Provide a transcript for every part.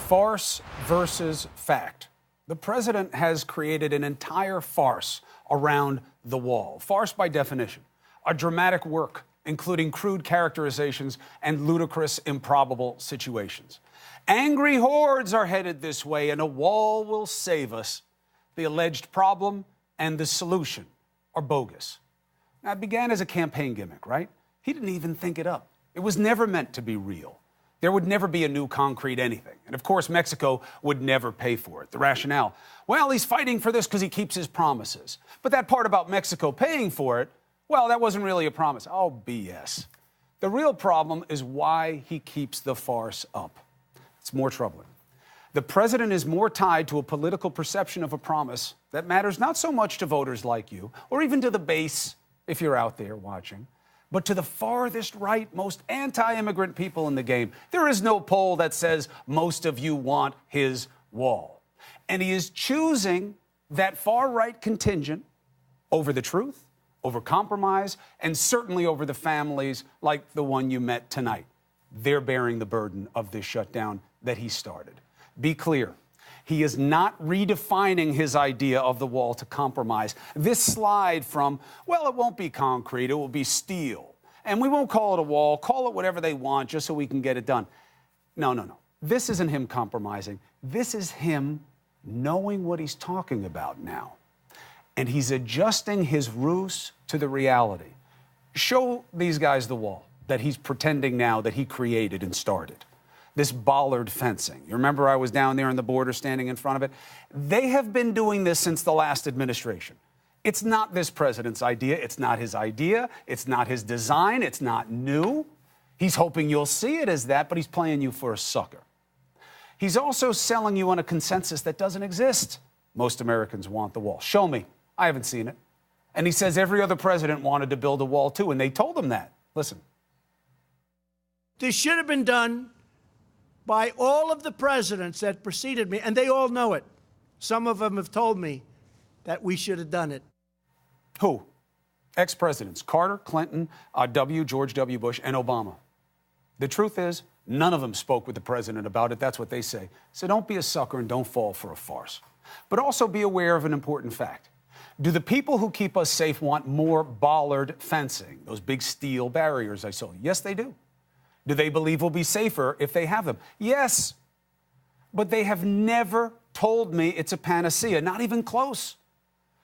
Farce versus fact. The president has created an entire farce around the wall. Farce, by definition, a dramatic work, including crude characterizations and ludicrous, improbable situations. Angry hordes are headed this way, and a wall will save us. The alleged problem and the solution are bogus. Now, it began as a campaign gimmick, right? He didn't even think it up. It was never meant to be real. There would never be a new concrete anything. And of course, Mexico would never pay for it. The rationale, well, he's fighting for this because he keeps his promises. But that part about Mexico paying for it, well, that wasn't really a promise. Oh, BS. The real problem is why he keeps the farce up. It's more troubling. The president is more tied to a political perception of a promise that matters not so much to voters like you, or even to the base, if you're out there watching, but to the farthest right, most anti-immigrant people in the game. There is no poll that says most of you want his wall. And he is choosing that far-right contingent over the truth, over compromise, and certainly over the families like the one you met tonight. They're bearing the burden of this shutdown that he started. Be clear. He is not redefining his idea of the wall to compromise. This slide from, well, it won't be concrete, it will be steel. And we won't call it a wall, call it whatever they want just so we can get it done. No. This isn't him compromising. This is him knowing what he's talking about now. And he's adjusting his ruse to the reality. Show these guys the wall that he's pretending now that he created and started. This bollard fencing. You remember I was down there on the border standing in front of it? They have been doing this since the last administration. It's not this president's idea. It's not his idea. It's not his design. It's not new. He's hoping you'll see it as that, but he's playing you for a sucker. He's also selling you on a consensus that doesn't exist. Most Americans want the wall. Show me. I haven't seen it. And he says every other president wanted to build a wall too, and they told him that. Listen. This should have been done by all of the presidents that preceded me, and they all know it. Some of them have told me that we should have done it. Who? Ex-presidents Carter, Clinton, George W. Bush, and Obama. The truth is, none of them spoke with the president about it. That's what they say. So don't be a sucker and don't fall for a farce. But also be aware of an important fact. Do the people who keep us safe want more bollard fencing, those big steel barriers I saw? Yes, they do. Do they believe we'll be safer if they have them? Yes. But they have never told me it's a panacea, not even close.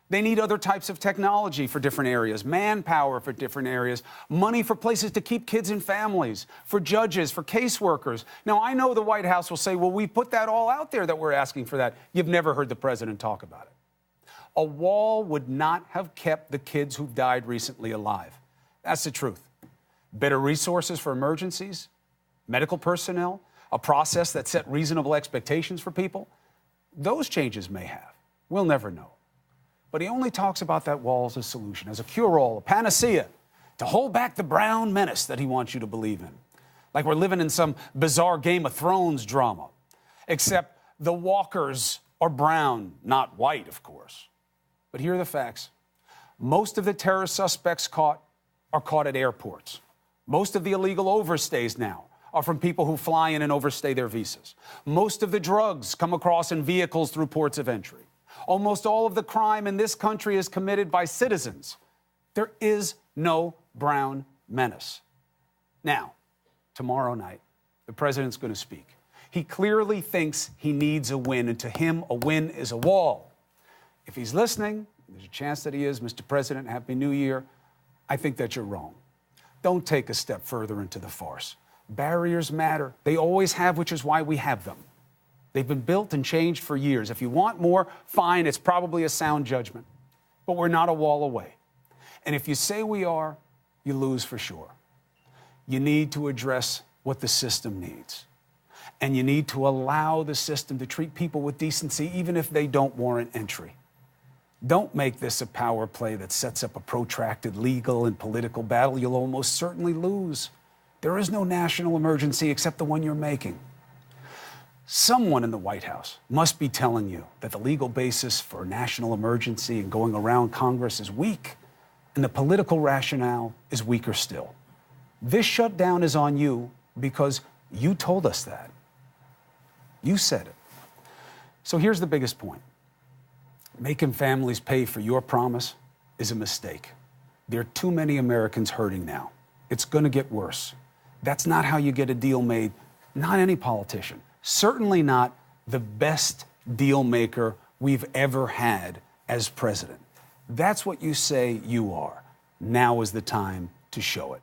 They need other types of technology for different areas, manpower for different areas, money for places to keep kids and families, for judges, for caseworkers. Now, I know the White House will say, well, we put that all out there that we're asking for that. You've never heard the president talk about it. A wall would not have kept the kids who've died recently alive. That's the truth. Better resources for emergencies, medical personnel, a process that set reasonable expectations for people. Those changes may have. We'll never know. But he only talks about that wall as a solution, as a cure-all, a panacea, to hold back the brown menace that he wants you to believe in. Like we're living in some bizarre Game of Thrones drama. Except the walkers are brown, not white, of course. But here are the facts. Most of the terrorist suspects caught are caught at airports. Most of the illegal overstays now are from people who fly in and overstay their visas. Most of the drugs come across in vehicles through ports of entry. Almost all of the crime in this country is committed by citizens. There is no brown menace. Now, tomorrow night, the president's going to speak. He clearly thinks he needs a win, and to him, a win is a wall. If he's listening, there's a chance that he is, Mr. President, Happy New Year. I think that you're wrong. Don't take a step further into the farce. Barriers matter. They always have, which is why we have them. They've been built and changed for years. If you want more, fine, it's probably a sound judgment. But we're not a wall away. And if you say we are, you lose for sure. You need to address what the system needs. And you need to allow the system to treat people with decency, even if they don't warrant entry. Don't make this a power play that sets up a protracted legal and political battle you'll almost certainly lose. There is no national emergency except the one you're making. Someone in the White House must be telling you that the legal basis for a national emergency and going around Congress is weak, and the political rationale is weaker still. This shutdown is on you because you told us that. You said it. So here's the biggest point. Making families pay for your promise is a mistake. There are too many Americans hurting now. It's going to get worse. That's not how you get a deal made. Not any politician. Certainly not the best deal maker we've ever had as president. That's what you say you are. Now is the time to show it.